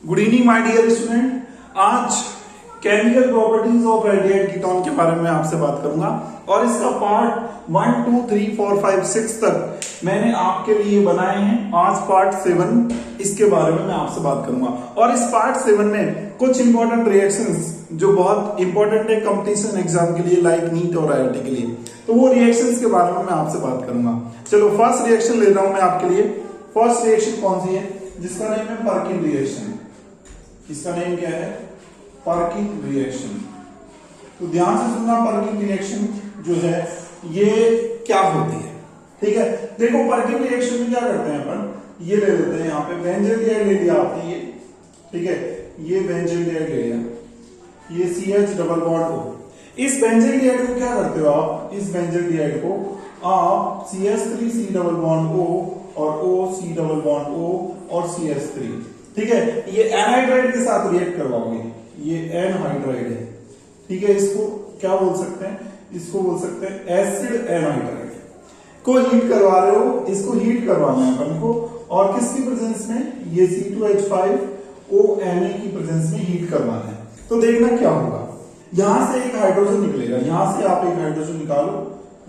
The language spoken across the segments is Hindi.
Good evening my dear student. आज chemical properties of aldehyde ketone के बारे में आपसे बात करूंगा और इसका पार्ट 1 2 3 4 5 6 तक मैंने आपके लिए बनाए हैं। आज पार्ट 7 इसके बारे में मैं आपसे बात करूंगा और इस पार्ट 7 में कुछ इंपॉर्टेंट रिएक्शंस जो बहुत इंपॉर्टेंट है कंपटीशन एग्जाम के लिए, लाइक नीट और आईआईटी के लिए, तो वो रिएक्शंस के बारे में मैं आपसे बात करूंगा। चलो फर्स्ट रिएक्शन ले रहा हूं मैं आपके लिए। फर्स्ट रिएक्शन कौन सी है? जिसका नेम है पर्किन रिएक्शन। इसका नेम क्या है? Perkin reaction. तो ध्यान से सुनना, पर्किन रिएक्शन जो है ये क्या होती है, ठीक है। देखो पर्किन रिएक्शन में क्या करते हैं अपन, ये ले लेते हैं यहाँ पे बेंजील्डिहाइड ले लिया आपने, ये ठीक है, ये बेंजील्डिहाइड ले लिया, ये CH डबल बॉन्ड O। इस बेंजील्डिहाइड को क्या करते हो आप? इस बेंजील्डिहाइड को आप CH3C डबल बॉन्ड O और OC डबल बॉन्ड O और CH3, ठीक है, ये एनहाइड्राइड के साथ रिएक्ट करवाओगे। ये एनहाइड्राइड है, ठीक है। इसको क्या बोल सकते हैं? इसको बोल सकते हैं एसिड एनहाइड्राइड को हीट करवा रहे हो, इसको हीट करवाना है अपन को, और किसकी प्रेजेंस में? ये C2H5ONa की प्रेजेंस में हीट करवाना है। तो देखना क्या होगा, यहां से एक हाइड्रोजन निकलेगा, यहां से आप एक हाइड्रोजन निकालो,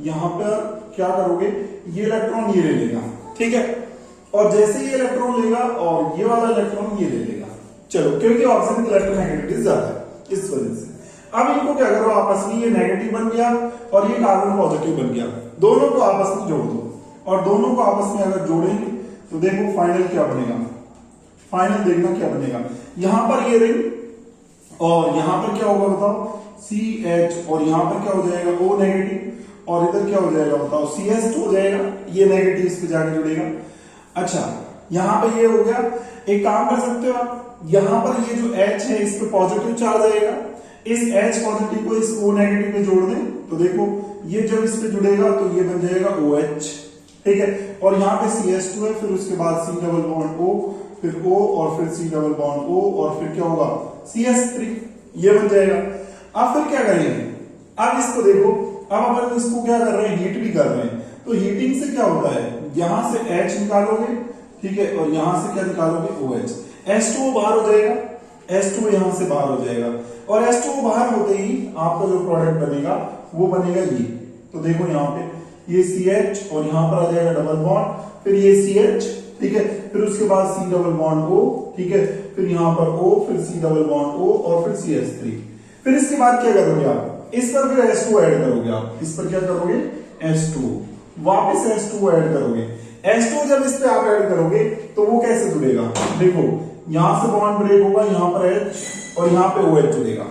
यहां पर क्या करोगे, ये इलेक्ट्रॉन ये ले लेगा, ठीक है, और जैसे ये इलेक्ट्रॉन लेगा और ये वाला इलेक्ट्रॉन ये ले लेगा। चलो, क्योंकि ऑक्सीजन की इलेक्ट्रोनेगेटिविटी ज्यादा है इस वजह से। अब इनको क्या करो, आपस में ये नेगेटिव बन गया और ये कार्बन पॉजिटिव बन गया, दोनों को आपस में जोड़ दो, और दोनों को आपस में अगर जोड़ेंगे तो देखो फाइनल क्या बनेगा। फाइनल देखना क्या बनेगा, यहां पर ये रिंग और यहां पर क्या होगा बताओ, CH, और यहां पर क्या हो जाएगा O नेगेटिव, और इधर क्या हो जाएगा बताओ, CH2 हो जाएगा, ये नेगेटिव इस पे जाके जुड़ेगा। अच्छा, यहां पे ये हो गया। एक काम कर सकते हो आप, यहां पर ये जो H है इस पे पॉजिटिव चार्ज आएगा, इस H पॉजिटिव को इस O नेगेटिव में जोड़ दें तो देखो ये जब इस पे जुड़ेगा तो ये बन जाएगा OH, ठीक है, और यहाँ पे CH2 है, फिर उसके बाद C डबल बॉन्ड O, फिर O और फिर C डबल बॉन्ड O, और फिर क्या होगा CH3, ये बन जाएगा। अब फिर क्या करेंगे, अब इसको देखो, अब अपन इसको क्या कर रहे हैं, हीट भी कर रहे हैं। तो हीटिंग से क्या होता है, यहां से H निकालोगे, ठीक है, और यहां से क्या निकालोगे OH, H2O बाहर हो जाएगा, H2O यहां से बाहर हो जाएगा, और H2O बाहर होते ही आपका जो प्रोडक्ट बनेगा वो बनेगा ये। तो देखो यहाँ पे ये CH और यहां पर आ जाएगा डबल बॉन्ड, फिर ये CH, ठीक है, फिर उसके बाद C डबल बॉन्ड O, ठीक है, फिर यहां पर O, फिर C डबल बॉन्ड O और फिर CH3। फिर इसके बाद क्या करोगे आप, इस पर फिर H2 ऐड करोगे आप, इस पर क्या करोगे H2, वापस H2 ऐड करोगे। H2 जब इस पे आप ऐड करोगे तो वो कैसे जुड़ेगा, देखो यहां से बॉन्ड ब्रेक होगा, यहां पर H और यहां पे OH जुड़ेगा,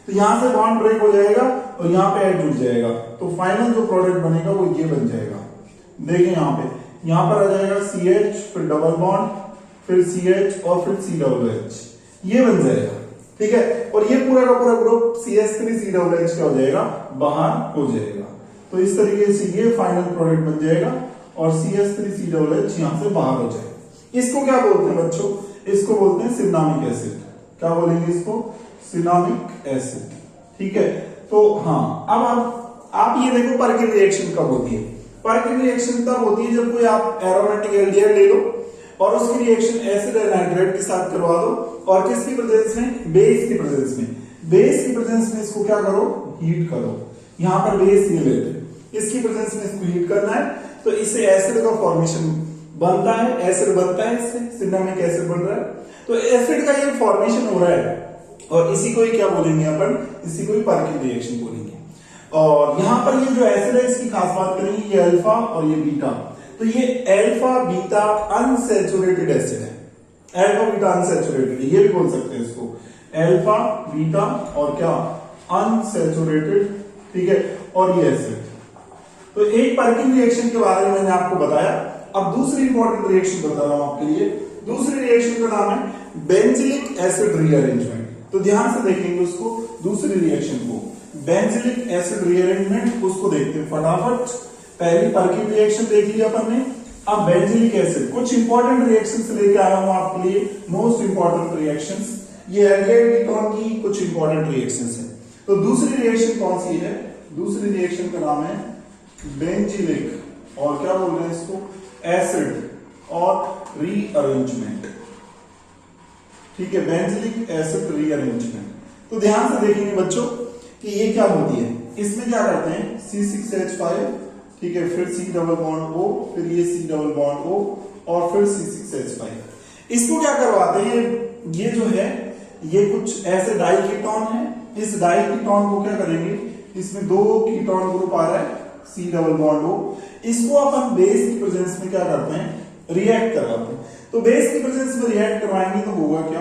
तो यहां से बॉन्ड ब्रेक हो जाएगा और यहां पे H जुड़ जाएगा, तो फाइनल जो प्रोडक्ट बनेगा वो ये बन जाएगा। देखिए यहाँ पे, यहां पर आ जाएगा CH, फिर डबल बॉन्ड, फिर CH और फिर COOH, ये बन जाएगा, ठीक है, और ये पूरा का पूरा ग्रुप CH3COOH क्या हो जाएगा, बाहर हो जाएगा। तो इस तरीके से ये फाइनल प्रोडक्ट बन जाएगा और CH3COOH यहां से बाहर हो जाएगा। इसको क्या बोलते हैं बच्चों, इसको बोलते हैं सिनामिक एसिड। क्या बोलेंगे इसको? सिनामिक एसिड, ठीक है। तो हाँ, अब आप ये देखो पर्किन रिएक्शन कब होती है। पर्किन रिएक्शन तब होती है जब कोई आप एरोमेटिक एल्डिहाइड ले लो और उसकी रिएक्शन एसिड एनहाइड्राइड के साथ करवा दो, और किसकी प्रेजेंस में? बेस की प्रेजेंस में। बेस की प्रेजेंस में इसको क्या करो, हीट करो। यहां पर बेस ये लेते हैं, इसकी प्रेजेंस में इसको हीट करना है, तो इससे एसिड का फॉर्मेशन बनता है, एसिड बनता है, इससे सिनामिक एसिड बन रहा है। तो एसिड का ये फॉर्मेशन हो रहा है और इसी को ही क्या बोलेंगे अपन, इसी को ही पर्किन रिएक्शन बोलेंगे। और यहां पर ये जो एसिड है इसकी खास बात करेंगे, ये अल्फा और ये बीटा। तो ये अल्फा बीटा अनसैचुरेटेड एसिड है, अल्फा बीटा अनसैचुरेटेड, ये भी बोल सकते हैं इसको अल्फा बीटा और क्या अनसैचुरेटेड, ठीक है, और ये एसिड। तो एक पर्किन रिएक्शन के बारे में मैंने आपको बताया। अब दूसरी इंपॉर्टेंट रिएक्शन बता रहा हूं आपके लिए। दूसरी रिएक्शन का नाम है बेंजिलिक एसिड रीअरेंजमेंट। तो ध्यान से देखेंगे उसको, दूसरी रिएक्शन को, बेंजिलिक एसिड रीअरेंजमेंट, उसको देखते हैं फटाफट। पहली पर्किन रिएक्शन देख लिया अपन ने, अब बेंजिलिक एसिड। कुछ इंपॉर्टेंट रिएक्शंस लेके आया हूं आपके लिए, मोस्ट इंपॉर्टेंट रिएक्शंस। ये एल्डिहाइड कीटोन की कुछ इंपॉर्टेंट रिएक्शंस है। तो दूसरी रिएक्शन कौन सी है? दूसरी रिएक्शन का नाम है बेंजिलिक, और क्या बोल रहे हैं इसको, एसिड और रीअरेंजमेंट, ठीक है, बेंजीलिक एसिड रीअरेंजमेंट। तो ध्यान से देखेंगे बच्चों कि ये क्या होती है। इसमें क्या करते हैं, C6H5, ठीक है, फिर C डबल बॉन्ड O, फिर ये C डबल बॉन्ड O और फिर C6H5। इसको क्या करवाते हैं, ये जो है ये कुछ ऐसे डाई कीटोन है। इस डाई कीटोन को क्या करेंगे, इसमें 2 कीटोन ग्रुप आ रहा है C डबल बॉन्ड O, इसको अपन बेस की प्रेजेंस में क्या करते हैं, रिएक्ट करवाते हैं। तो बेस की प्रेजेंस में रिएक्ट करवाएंगे तो होगा क्या,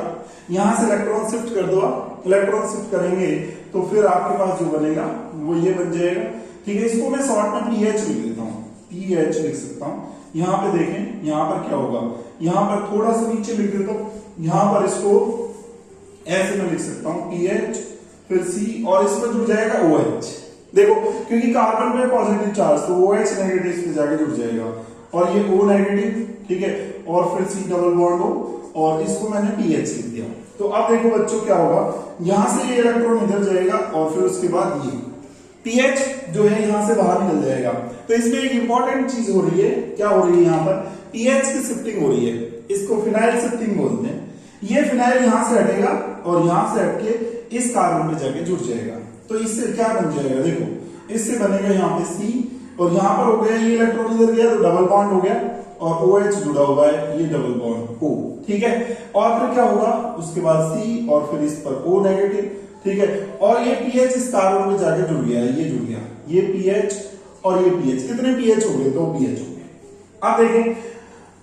यहां से इलेक्ट्रॉन शिफ्ट कर दो आप, इलेक्ट्रॉन शिफ्ट करेंगे तो फिर आपके पास जो बनेगा वो ये बन जाएगा। ठीक है, इसको मैं शॉर्ट में पीएच लिख देता हूं, पीएच लिख सकता हूं। यहां पे देखें, यहां पर क्या होगा, यहां पर थोड़ा सा नीचे लिख देता हूं, यहां पर इसको ऐसे में लिख सकता हूं पीएच, फिर सी और इस पर जुड़ जाएगा OH। देखो क्योंकि कार्बन पे पॉजिटिव चार्ज, तो OH नेगेटिव इस पे जाके जुड़ जाएगा और ये O नेगेटिव, ठीक है, और फिर C डबल बॉन्ड O और इसको मैंने पीएच लिख दिया। तो अब देखो बच्चों क्या होगा, यहां से ये इलेक्ट्रॉन इधर जाएगा और फिर उसके बाद ये पीएच जो है यहां से बाहर निकल जाएगा। तो इसमें एक इंपॉर्टेंट चीज हो रही है, क्या हो रही है, यहां पर पीएच की शिफ्टिंग हो रही है, इसको फिनाइल शिफ्टिंग बोलते हैं। ये फिनाइल यहां से हटेगा और यहां से हटके इस कार्बन पे जाके जुड़ जाएगा। तो इससे क्या बन जाएगा, देखो इससे बनेगा यहाँ पे C और यहां पर हो गया ये इलेक्ट्रॉन इधर गया तो डबल बॉन्ड हो गया और OH जुड़ा हुआ है, ये डबल बॉन्ड O, ठीक है। और फिर क्या होगा, उसके बाद C और फिर इस पर O नेगेटिव, ठीक है, और ये पीएच इस कार्बन में जाके जुड़ गया है, ये जुड़ गया, ये पीएच और ये पीएच, कितने पीएच हो गए, 2 पीएच हो गए। अब देखें,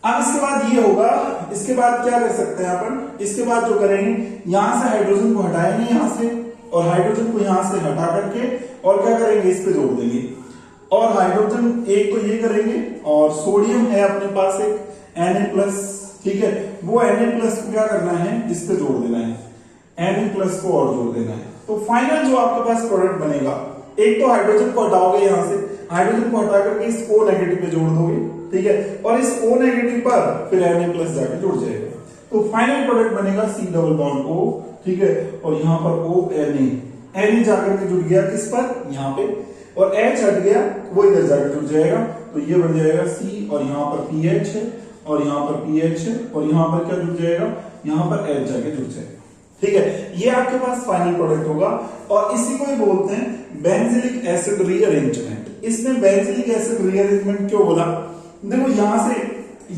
अब इसके बाद ये होगा, इसके बाद क्या कर सकते हैं अपन, इसके बाद जो करेंगे यहां से हाइड्रोजन को हटाएंगे यहां से और हाइड्रोजन को यहां से हटा करके और क्या करेंगे, इस पे जोड़ देंगे और हाइड्रोजन एक को ये करेंगे और सोडियम है अपने पास एक Na+, ठीक है, वो Na+ को क्या करना है, इस पे जोड़ देना है, Na+ को और जोड़ देना है। तो फाइनल जो आपके पास प्रोडक्ट बनेगा, एक तो हाइड्रोजन को हटाओगे यहां से, हाइड्रोजन को हटा करके इस O नेगेटिव पे जोड़ दोगे, ठीक है, और इस O नेगेटिव पर फिर Na+ जाके जुड़ जाएगा। तो फाइनल प्रोडक्ट बनेगा C डबल बॉन्ड O, ठीक है, और यहां पर Na जाकर के जुड़ गया किस पर, यहां पे, और H हट गया वो इधर जाकर जुड़ जाएगा। तो ये बन जाएगा C और यहां पर PH है और यहां पर PH है और यहां पर क्या जुड़ जाएगा, यहां पर H जाके जुड़ जाएगा, ठीक है। ये आपके पास फाइनल प्रोडक्ट होगा और इसी को ही बोलते हैं बेंजीलिक एसिड रीअरेंजमेंट। इसमें बेंजीलिक एसिड रीअरेंजमेंट क्यों बोला, देखो यहां से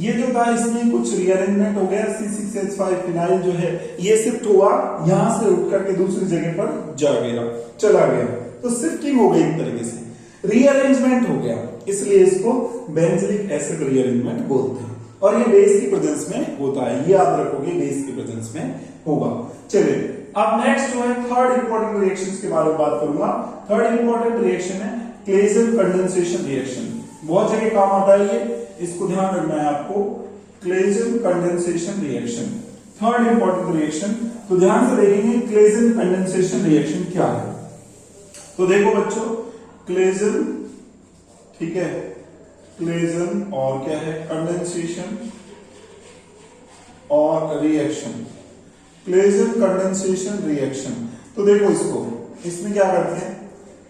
ये जो था इसमें कुछ रीअरेंजमेंट हो गया, C6H5 फिनाइल जो है ये शिफ्ट हुआ, यहां से उठ करके दूसरी जगह पर जा गया, चला गया, तो शिफ्टिंग हो गई एक तरीके से, रीअरेंजमेंट हो गया, इसलिए इसको बेंजीलिक एसिड रीअरेंजमेंट बोलते हैं। और ये बेस की प्रेजेंस में होता है, ये याद रखोगे, बेस की प्रेजेंस में होगा। चलिए अब नेक्स्ट जो है थर्ड इंपॉर्टेंट रिएक्शंस के बारे में बात करूंगा। थर्ड इंपॉर्टेंट रिएक्शन है क्लेजन कंडेंसेशन रिएक्शन, बहुत जगह काम आता है ये, इसको ध्यान रखना है आपको, Claisen condensation reaction, third important reaction. तो ध्यान से देखेंगे क्लेजन कंडेंसेशन रिएक्शन क्या है। तो देखो बच्चों, क्लेजन, ठीक है, क्लेजन और क्या है, कंडेंसेशन और रिएक्शन, क्लेजन कंडेंसेशन रिएक्शन। तो देखो इसको, इसमें क्या करते हैं,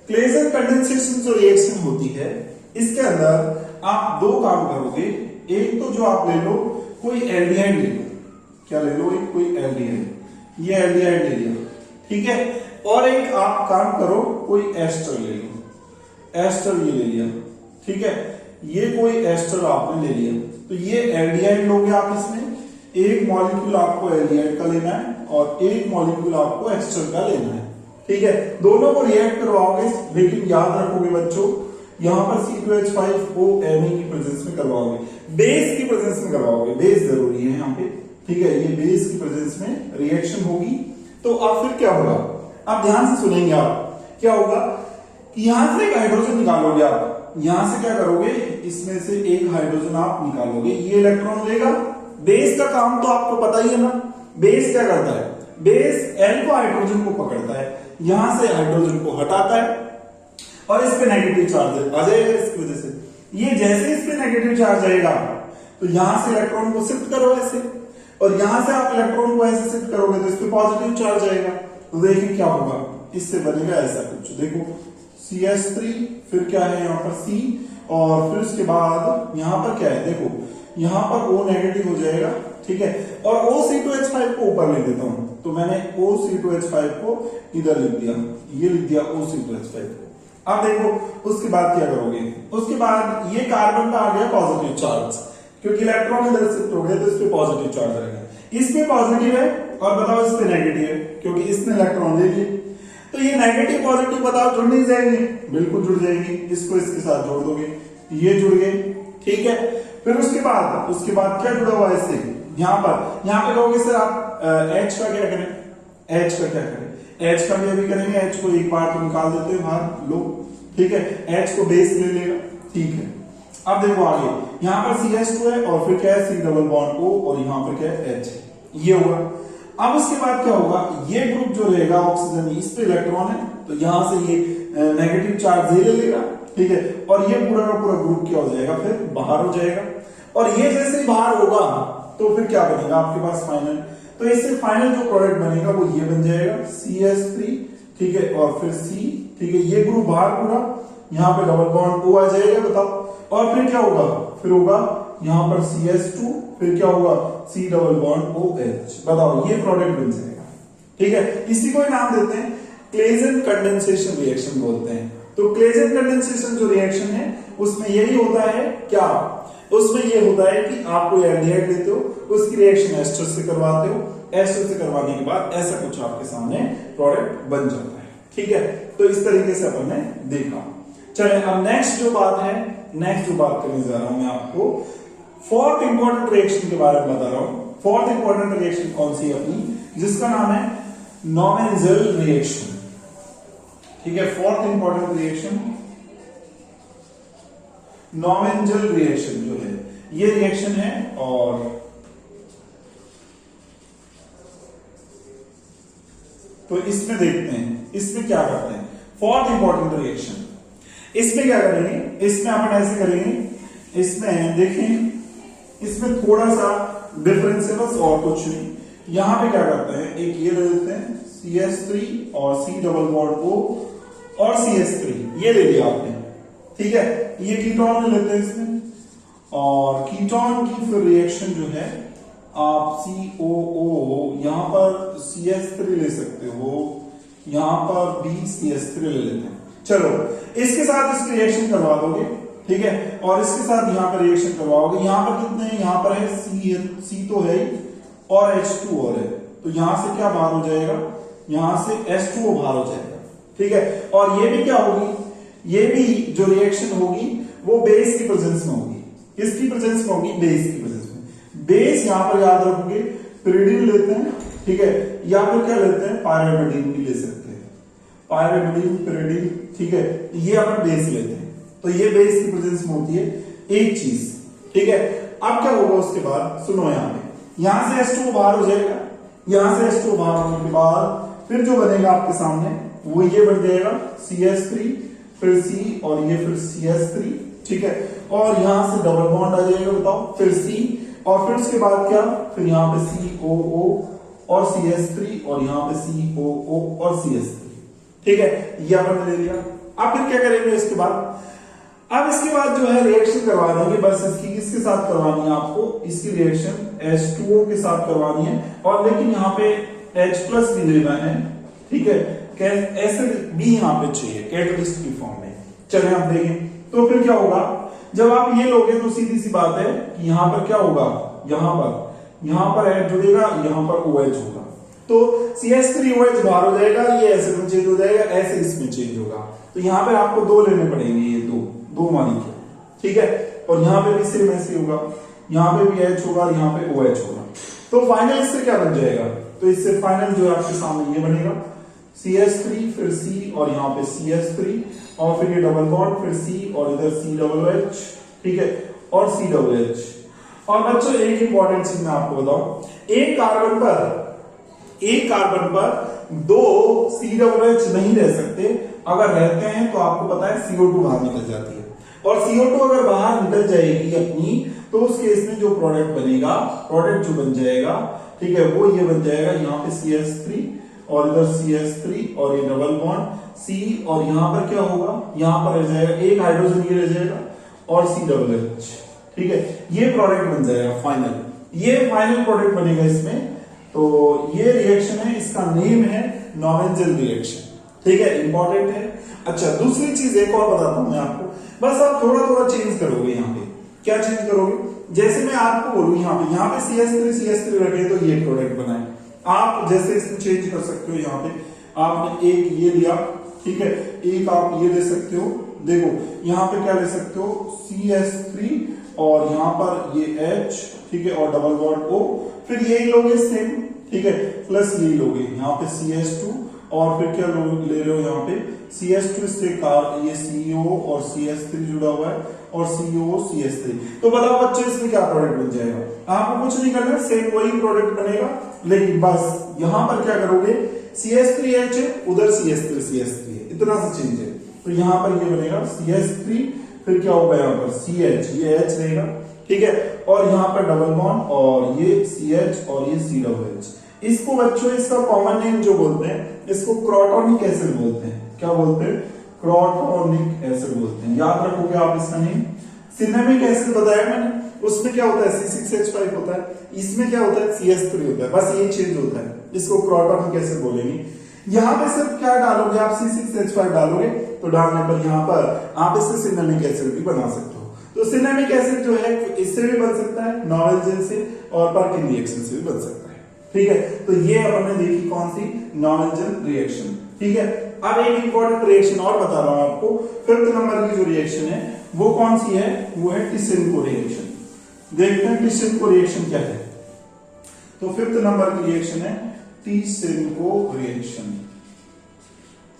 क्लेजन कंडेंसेशन जो रिएक्शन होती है इसके अंदर आप 2 काम करोगे। एक तो जो आप ले लो कोई एल्डिहाइड ले लो, क्या ले लो, एक कोई एल्डिहाइड, ये एल्डिहाइड ले लिया, ठीक है, और एक आप काम करो कोई एस्टर ले लो, एस्टर ये ले लिया, ठीक है, ये कोई एस्टर आपने ले लिया। तो ये एल्डिहाइड लोगे आप, इसमें एक मॉलिक्यूल आपको एल्डिहाइड का लेना है और एक मॉलिक्यूल आपको एस्टर का लेना है, ठीक है, दोनों को रिएक्ट करवाओगे, लेकिन याद रखोगे बच्चों यहां पर C2H5O Na की प्रेजेंस में करवाओगे, बेस की प्रेजेंस में करवाओगे, बेस जरूरी है यहाँ पे, ठीक है, ये बेस की प्रेजेंस में रिएक्शन होगी। तो अब फिर क्या होगा, आप ध्यान से सुनेंगे, आप क्या होगा, यहां से एक हाइड्रोजन निकालोगे, आप यहां से क्या करोगे, इसमें से एक हाइड्रोजन आप निकालोगे, ये इलेक्ट्रॉन लेगा, बेस का काम तो आपको पता ही है ना, बेस क्या करता है, बेस एल्फा हाइड्रोजन को पकड़ता है, यहां से हाइड्रोजन को हटाता है और इस पे नेगेटिव चार्ज आ जाएगा, इसकी वजह से ये जैसे इस पे नेगेटिव चार्ज आएगा तो यहां से इलेक्ट्रॉन को शिफ्ट करो ऐसे, और यहां से आप इलेक्ट्रॉन को ऐसे शिफ्ट करोगे तो इस पे पॉजिटिव चार्ज आएगा। तो देखिए क्या होगा, इससे बनेगा ऐसा कुछ, देखो CH3, फिर क्या है यहाँ पर C, और फिर उसके बाद यहां पर क्या है, देखो यहाँ पर O नेगेटिव हो जाएगा, ठीक है। और OC2H5 को ऊपर लिख देता हूं, तो मैंने OC2H5 को इधर लिख दिया, ये लिख दिया OC2H5 को। अब देखो उसके बाद क्या करोगे, उसके बाद ये कार्बन का आ गया पॉजिटिव चार्ज, क्योंकि इलेक्ट्रॉन इधर शिफ्ट हो गया तो इस पे पॉजिटिव चार्ज रहेगा। इसमें पॉजिटिव है और बताओ इस पे नेगेटिव है, क्योंकि इसने इलेक्ट्रॉन ले लिए। तो ये नेगेटिव पॉजिटिव बताओ जुड़ नहीं जाएंगे, बिल्कुल जुड़ जाएंगे। इसको इसके साथ जोड़ दोगे, ये जुड़ गए, ठीक है। फिर उसके बाद क्या जुड़ा हुआ है इससे, यहाँ पे कहोगे सर आप H का क्या करें, H का क्या करें, H का भी अभी करेंगे। H को एक बार तो निकाल देते हैं बाहर, लो, ठीक है। H को बेस ले लेगा, ठीक है। अब देखो आगे, यहाँ पर CH2 है और फिर क्या है C डबल बॉन्ड O और यहाँ पर क्या है H, ये होगा। अब उसके बाद क्या होगा, ये ग्रुप जो रहेगा ऑक्सीजन, इस पे इलेक्ट्रॉन है तो यहां से ये नेगेटिव चार्ज ये ले लेगा, ठीक है। और ये पूरा का पूरा ग्रुप क्या हो जाएगा, फिर बाहर हो जाएगा। और ये जैसे ही बाहर होगा तो फिर क्या बनेगा आपके पास फाइनल, तो इससे फाइनल जो प्रोडक्ट बनेगा वो ये बन जाएगा CH3, ठीक है, और फिर C, ठीक है। ये ग्रुप बाहर पूरा, यहाँ पे डबल बॉन्ड O आ जाएगा, बताओ। और फिर क्या होगा, फिर होगा यहाँ पर CH2, फिर क्या होगा C डबल बॉन्ड OH, बताओ ये प्रोडक्ट बन जाएगा, ठीक है। इसी को नाम देते हैं क्लेजन कंडेंसेशन रिएक्शन बोलते हैं। तो क्लेजन कंडेंसेशन जो रिएक्शन है उसमें यही होता है, क्या उसमें ये होता है कि आप कोई एल्डिहाइड लेते हो, उसकी रिएक्शन एस्टर से करवाते हो, एस्टर से करवाने के बाद ऐसा कुछ आपके सामने प्रोडक्ट बन जाता है, ठीक है। तो इस तरीके से अपन ने देखा। चले अब नेक्स्ट जो बात करने जा रहा हूं मैं आपको, फोर्थ इंपॉर्टेंट रिएक्शन के बारे में बता रहा हूं। फोर्थ इंपॉर्टेंट रिएक्शन कौन सी है अपनी, जिसका नाम है नॉमेंजल रिएक्शन, ठीक है। फोर्थ इंपॉर्टेंट रिएक्शन नॉमेंजल रिएक्शन जो है, ये रिएक्शन है। और तो इसमें देखते हैं इसमें क्या करते हैं। फोर्थ इंपॉर्टेंट रिएक्शन, इसमें क्या करेंगे, इसमें अपन ऐसे करेंगे, इसमें देखें इसमें थोड़ा सा डिफरेंस है बस, और कुछ नहीं। यहां पे क्या करते हैं, एक ये ले लेते हैं CH3 और C डबल बॉन्ड O और CH3, ये ले लिया आपने, ठीक है। ये कीटोन ले लेते हैं इसमें, और कीटोन की फिर रिएक्शन जो है आप COO, यहां पर CH3 ले सकते हो, यहां पर भी CH3 ले लेते हैं। चलो इसके साथ इसकी रिएक्शन करवा दोगे, ठीक है। और इसके साथ यहां पर रिएक्शन करवाओगे। यहां पर कितने हैं, यहां पर है C तो है और H2 और है, तो यहां से क्या बाहर हो जाएगा, यहां से H2O बाहर हो जाएगा, ठीक है। और ये भी क्या होगी, ये भी जो रिएक्शन होगी वो बेस की प्रेजेंस में होगी, किसकी प्रेजेंस में होगी, बेस की प्रेजेंस में। बेस यहां पर याद रखोगे pyridine लेते हैं, ठीक है, या फिर क्या लेते हैं pyrimidine भी ले सकते हैं, pyrimidine pyridine, ठीक है। ये अपन बेस लेते हैं, तो ये बेस की प्रेजेंस में होती है एक चीज, ठीक है। अब क्या होगा उसके बाद, सुनो यहां से H2O बाहर हो जाएगा, यहां से H2O बाहर होने के बाद फिर जो बनेगा आपके सामने वो ये बन जाएगा CH3, फिर C और ये फिर CH3, ठीक है। और यहां से डबल बॉन्ड आ जाएगा, बताओ, फिर C, और फिर उसके बाद क्या, फिर यहां पे COO और CH3 और यहां पे COO और CH3, ठीक है। ये अपन ले लिया। अब फिर क्या करेंगे इसके बाद, अब इसके बाद जो है रिएक्शन करवा देंगे, बस इसकी किसके साथ करवानी है आपको, इसकी रिएक्शन H2O के साथ करवानी है, और लेकिन यहाँ पे H+ भी लेना है, ठीक है। एसिड भी यहाँ पे चाहिए कैटलिस्ट की फॉर्म में। चले आप देखें तो फिर क्या होगा, जब आप ये लोगे तो सीधी सी बात है कि यहाँ पर क्या होगा, यहाँ पर H जुड़ेगा, यहाँ पर OH होगा, तो CH3OH बाहर हो जाएगा, ये एसिड में चेंज हो जाएगा, ऐसे इसमें चेंज होगा। तो यहाँ पे आपको दो लेने पड़ेंगे, ये दो मालिक्यूल, ठीक है। और यहाँ पे भी सेम ऐसे होगा, यहाँ पे भी H होगा, यहाँ पे OH होगा। तो फाइनल इससे क्या बन जाएगा, तो इससे फाइनल जो है आपके सामने ये बनेगा CH3 फिर C और यहाँ पे CH3 और फिर ये डबल बॉन्ड, फिर C और इधर COOH, ठीक है, और COOH। और बच्चों एक इंपॉर्टेंट चीज मैं आपको बताऊं, एक कार्बन पर दो COOH नहीं रह सकते, अगर रहते हैं तो आपको पता है CO2 बाहर निकल जाती है, और CO2 अगर बाहर निकल जाएगी अपनी, तो उस केस में जो प्रोडक्ट बनेगा, प्रोडक्ट जो बन जाएगा, ठीक है, वो ये बन जाएगा, यहाँ पे CH3 और इधर CH3 और ये डबल बॉन्ड C, और यहां पर क्या होगा, यहां पर रह जाएगा एक हाइड्रोजन ये रह जाएगा और COOH, ठीक है, ये प्रोडक्ट बन जाएगा फाइनल, ये फाइनल प्रोडक्ट बनेगा इसमें। तो ये रिएक्शन है, इसका नेम है नॉरेंजल रिएक्शन, ठीक है, इंपॉर्टेंट है। अच्छा, दूसरी चीज एक और बताता हूं मैं आपको, बस आप थोड़ा थोड़ा चेंज करोगे यहाँ पे। क्या चेंज करोगे? जैसे मैं आपको बोलूं यहाँ पे CS3 रखे तो ये प्रोडक्ट बनाए, आप जैसे इसमें चेंज कर सकते हो। यहाँ पे आपने एक ये लिया, ठीक है, एक आप ये ले सकते हो। देखो यहाँ पे क्या ले सकते हो, CS3 और यहाँ पर ये H, ठीक है, और डबल बॉन्ड O, फिर ये लोगे सेम, ठीक है, प्लस ये लोगे यहाँ पे CS2 और फिर क्या ले रहे हो यहाँ पे CS2 से ये CO और CS3 जुड़ा हुआ है और CO CS3। तो बताओ बच्चों इसमें क्या प्रोडक्ट बन जाएगा? आपको कुछ नहीं करना, सेम वही प्रोडक्ट बनेगा, लेकिन बस यहाँ पर क्या करोगे, CS3H है, उधर CS3 है, इतना सा चेंज है। तो यहाँ पर ये बनेगा CS3, फिर क्या होगा यहाँ पर CH, ये H रहेगा, ठीक है, और यहाँ पर डबल बॉन्ड और ये CH और ये COH। इसको बच्चों इसका कॉमन नेम जो बोलते हैं, इसको क्रोटोनिक एसिड बोलते हैं। क्या बोलते हैं? क्रोटोनिक एसिड बोलते हैं। याद रखोगे आप इसका नेम। सिनेमिक एसिड बताया मैंने, उसमें क्या होता है C6H5 होता है, इसमें क्या होता है CS3 होता है, बस ये चेंज होता है, इसको क्रोटोनिक एसिड बोलेंगे। यहाँ पे सिर्फ क्या डालोगे आप, C6H5 डालोगे, तो डालने पर यहाँ पर आप इससे सिनेमिक एसिड भी बना सकते हो। तो सिनेमिक एसिड जो है इससे भी बन सकता है, नॉवेल्जेन से, और पर्किन रिएक्शन से भी बन सकता है, ठीक है। तो ये अब हमने देखी कौन सी, नॉवेल्जेन रिएक्शन, ठीक है। अब एक इंपॉर्टेंट रिएक्शन और बता रहा हूं आपको, 5th नंबर की जो रिएक्शन है वो कौन सी है, वो है टिसेनको रिएक्शन। देखते हैं टिसेनको रिएक्शन क्या है। तो 5th नंबर की रिएक्शन है टिसेनको रिएक्शन।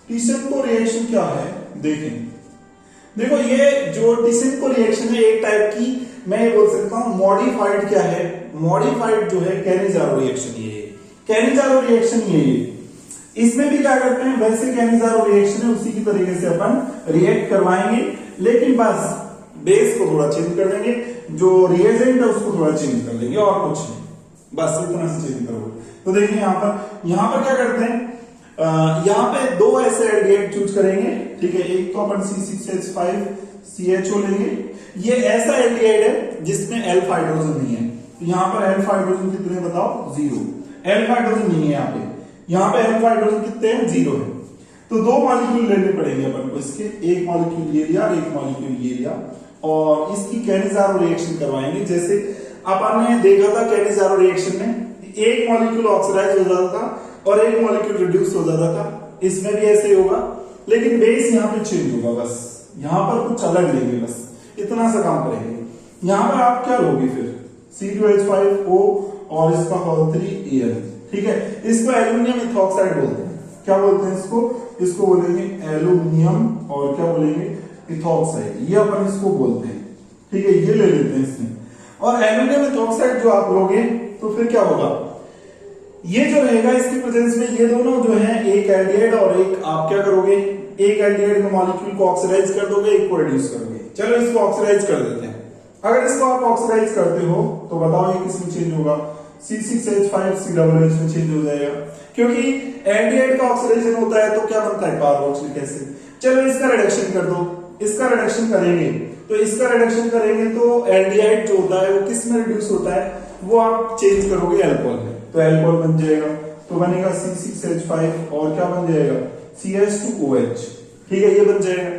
टिसेनको रिएक्शन क्या है देखें। देखो ये जो टिसेनको रिएक्शन है एक टाइप की, मैं ये बोल सकता हूं मॉडिफाइड, क्या है, मॉडिफाइड जो है कैनिजारो रिएक्शन। ये कैनिजारो रिएक्शन ये इसमें भी क्या करते हैं, वैसे कैनिजारो रिएक्शन है उसी की तरीके से अपन रिएक्ट करवाएंगे, लेकिन बस बेस को थोड़ा चेंज कर देंगे, जो रिएजेंट है उसको थोड़ा चेंज कर देंगे और कुछ नहीं, बस इतना से चेंज करोगे। तो देखिए यहाँ पर क्या करते हैं, यहाँ पे दो ऐसे एल्डिहाइड चूज करेंगे, ठीक है। एक तो अपन C6H5 CHO लेंगे, ये ऐसा एल्डिहाइड है जिसमें एल्फा हाइड्रोजन नहीं है। तो यहाँ पर एल्फा हाइड्रोजन कितने बताओ, 0, एल्फा हाइड्रोजन नहीं है यहाँ पे। यहाँ पे एल्फा हाइड्रोजन कितने हैं, 0 है। तो दो मॉलिक्यूल लेने पड़ेंगे अपन को इसके, एक मॉलिक्यूल ये लिया और एक मॉलिक्यूल ये लिया, और इसकी कैनिजारो रिएक्शन करवाएंगे। जैसे अपन ने देखा था कैनिजारो रिएक्शन में एक मॉलिक्यूल ऑक्सीडाइज हो जाता था और एक मॉलिक्यूल रिड्यूस हो जाता था, इसमें भी ऐसे ही होगा, लेकिन बेस यहाँ पे चेंज होगा, बस यहाँ पर कुछ अलग लेंगे, बस इतना सा काम करेंगे। यहाँ पर आप क्या लोगे फिर, C2H5O और इसका होल 3Al, ठीक है। इसको एल्यूमिनियम इथॉक्साइड बोलते हैं। क्या बोलते हैं इसको बोलेंगे एल्यूमिनियम, और क्या बोलेंगे, इथॉक्साइड, ये अपन इसको बोलते हैं, ठीक है। ये ले लेते हैं इसमें, और एल्यूमिनियम इथॉक्साइड जो आप लोगे तो फिर क्या होगा, ये जो रहेगा इसके प्रेजेंस में ये दोनों जो है, एक एल्डिहाइड और एक, आप क्या करोगे, एक एल्डिहाइड के मॉलिक्यूल को ऑक्सीडाइज कर दोगे, एक को रिड्यूस करोगे। चलो इसको ऑक्सीडाइज कर देते हैं। अगर इसको आप ऑक्सीडाइज करते हो तो बताओ ये किसमें चेंज होगा, C6H5 COOH में चेंज हो जाएगा, क्योंकि एल्डिहाइड का ऑक्सीडेशन होता है तो क्या बनता है, कार्बोक्सिलिक एसिड। चलो इसका रिडक्शन कर दो, इसका रिडक्शन करेंगे तो इसका रिडक्शन करेंगे तो एल्डिहाइड जो होता है वो किस में रिड्यूस होता है, वो आप चेंज करोगे अल्कोहल में, तो अल्कोहल बन जाएगा। तो बनेगा C6H5 और क्या बन जाएगा, CH2OH, ठीक है, ये बन जाएगा।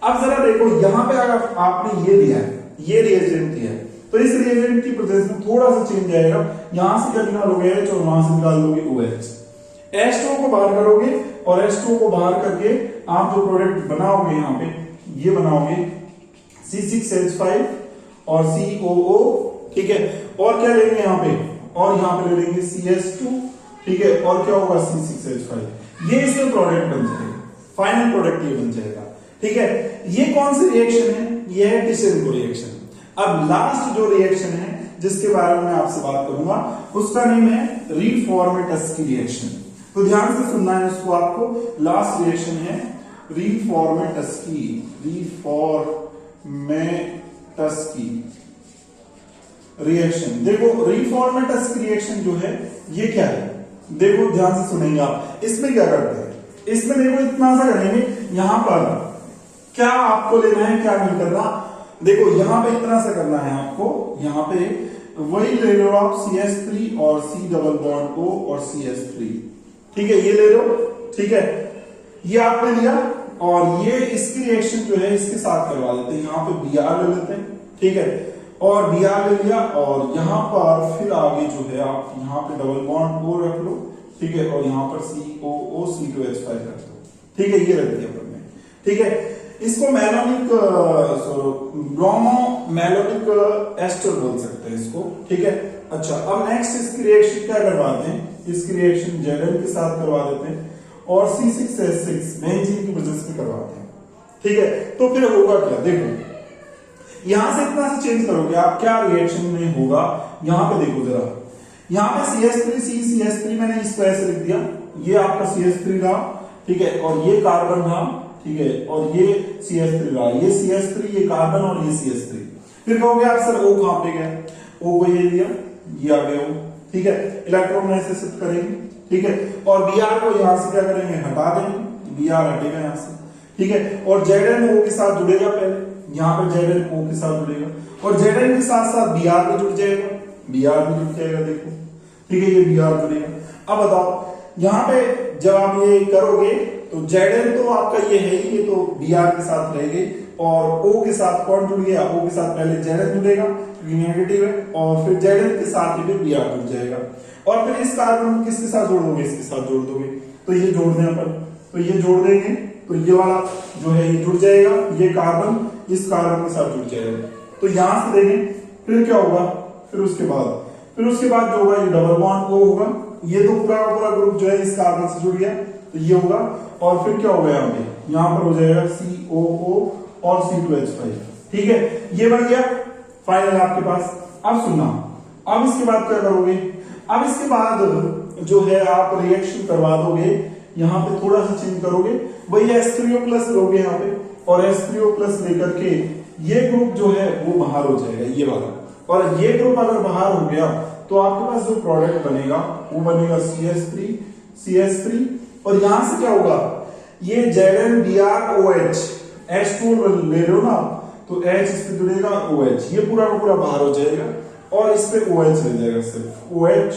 अब जरा देखो यहाँ पे अगर आपने ये दिया है, ये रिएजेंट दिया है, तो इस रिएजेंट की प्रेजेंस में थोड़ा सा चेंज आएगा। यहां से क्या निकालोगे H और वहां से निकाल दोगे OH, H2O को बाहर करोगे और H2O को बाहर करके आप जो प्रोडक्ट बनाओगे यहाँ पे ये बनाओगे C6H5 और COO, ठीक है। और क्या लेंगे यहाँ पे, और यहाँ पे ले लेंगे CS2, ठीक है, और क्या होगा C6H5। ये इसका प्रोडक्ट बन जाएगा, फाइनल प्रोडक्ट ये बन जाएगा, ठीक है। ये कौन सी रिएक्शन है, ये है टिसेनको रिएक्शन। अब लास्ट जो रिएक्शन है जिसके बारे में मैं आपसे बात करूंगा उसका नेम है रीफॉर्मेटस्की रिएक्शन। तो ध्यान से सुनना है उसको आपको। लास्ट रिएक्शन है रीफॉर्मेटस्की रिएक्शन। देखो रीफॉर्मेटस्की रिएक्शन जो है ये क्या है, देखो ध्यान से सुनेंगे आप। इसमें क्या करते हैं, इसमें देखो इतना सा करेंगे, यहां पर क्या आपको लेना है क्या नहीं करना, देखो यहाँ पे इतना सा करना है आपको, यहाँ पे वही ले लो आप CH3 और C डबल बॉन्ड O और CH3, ठीक है, ये ले लो, ठीक है, ये आपने लिया और ये इसकी रिएक्शन जो है इसके साथ करवा देते हैं, यहाँ पे Br ले लेते हैं, ठीक है, और Br ले लिया और यहाँ पर फिर आगे जो है आप यहाँ पे डबल बॉन्ड O रख लो, ठीक है, और यहाँ पर COO C2H5 रख दो, ठीक है, ये रख दिया अपन ने, ठीक है। इसको मैलोनिक ब्रोमो मैलोनिक एस्टर बोल सकते हैं इसको, ठीक है। अच्छा, अब नेक्स्ट इसकी रिएक्शन क्या करवाते हैं, इसकी रिएक्शन Zn के साथ करवा देते हैं और C6H6 बेंजीन की वजह से करवाते हैं, ठीक है। तो फिर होगा क्या, देखो यहां से इतना से चेंज करोगे आप, क्या रिएक्शन में होगा, यहां पे देखो जरा, यहां पे CH3 मैंने इसको ऐसे लिख दिया, ये आपका CH3 रहा, ठीक है, और ये कार्बन रहा, ठीक है, और ये CH3 रहा, ये CH3, ये कार्बन और ये CH3। फिर कहोगे आप सर O कहां पे गया, O को ये दिया, ये आ गया O, ठीक है, इलेक्ट्रॉन ऐसे शिफ्ट करेंगे, ठीक है, और Br को यहां से क्या करेंगे, हटा देंगे, Br हटेगा यहां से, ठीक है, और Zn O के साथ जुड़ेगा, पहले यहाँ पे Zn O के साथ जुड़ेगा और Zn के साथ साथ Br भी जुड़ जाएगा, Br भी जुड़ जाएगा, देखो, ठीक है, ये Br जुड़ेगा। अब बताओ यहाँ पे जब आप ये करोगे तो Zn तो आपका ये है ही, ये तो Br के साथ रहेगी और O के साथ कौन जुड़ गया, O के साथ पहले Zn जुड़ेगा क्योंकि नेगेटिव है और फिर Zn के साथ ही फिर Br जुड़ जाएगा और फिर इस कार्बन को किसके साथ जोड़ दोगे, इसके साथ जोड़ दोगे, तो ये जोड़ दें अपन, तो ये जोड़ देंगे तो ये वाला जो है ये जुड़ जाएगा, ये कार्बन इस कार्बन के साथ जुड़ जाएगा। तो यहां से देखें फिर क्या होगा, फिर उसके बाद जो होगा ये डबल बॉन्ड O होगा, ये तो पूरा पूरा ग्रुप जो है इस कार्बन से जुड़ गया, तो ये होगा और फिर क्या होगा यहाँ पर हो जाएगा COO और C2H5, ठीक है, ये बन गया फाइनल आपके पास। अब सुनना, अब इसके बाद क्या करोगे, अब इसके बाद जो है आप रिएक्शन करवा दोगे, यहाँ पे थोड़ा सा चेंज करोगे, वही H3O+ लोगे यहाँ पे और H3O+ लेकर के ये ग्रुप जो है वो बाहर हो जाएगा, ये वाला, और ये ग्रुप अगर बाहर हो गया तो आपके पास जो प्रोडक्ट बनेगा वो बनेगा CH3 और यहां से क्या होगा, ये ZnBrOH H2 ले लो ना, तो H इस पे जुड़ेगा, OH ये पूरा का पूरा बाहर हो जाएगा और इस पे OH रह जाएगा, सिर्फ OH,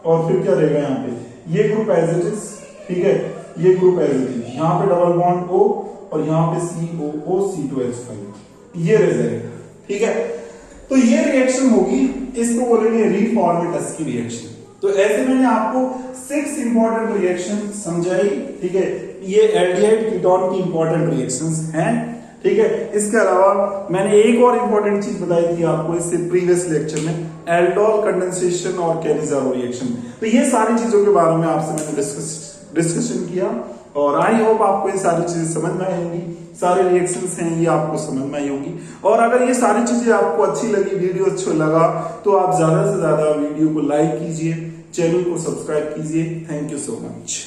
और फिर क्या रहेगा यहाँ पे, ये ग्रुप एज इट इज, ठीक है, ये ग्रुप एज इट इज, यहाँ पे डबल बॉन्ड O और यहाँ पे COO C2H5 ये रह जाएगा, ठीक है। तो ये रिएक्शन होगी, इसको बोलेंगे रीफॉर्मेटस की रिएक्शन। तो ऐसे मैंने आपको 6 इंपॉर्टेंट रिएक्शन समझाई, ठीक है, ये एल्डिहाइड कीटोन की इंपॉर्टेंट रिएक्शंस हैं, ठीक है। इसके अलावा मैंने एक और इंपॉर्टेंट चीज बताई थी आपको इससे प्रीवियस लेक्चर में, एल्डोल कंडेंसेशन और कैनिज़ारो रिएक्शन। तो ये सारी चीजों के बारे में आपसे मैंने डिस्कशन किया और आई होप आपको ये सारी चीजें समझ में आई होंगी, सारे रिएक्शंस हैं ये आपको समझ में आई होंगी। और अगर ये सारी चीजें आपको अच्छी लगी, वीडियो अच्छा लगा, तो आप ज्यादा से ज्यादा वीडियो को लाइक कीजिए, चैनल को सब्सक्राइब कीजिए। Thank you so much.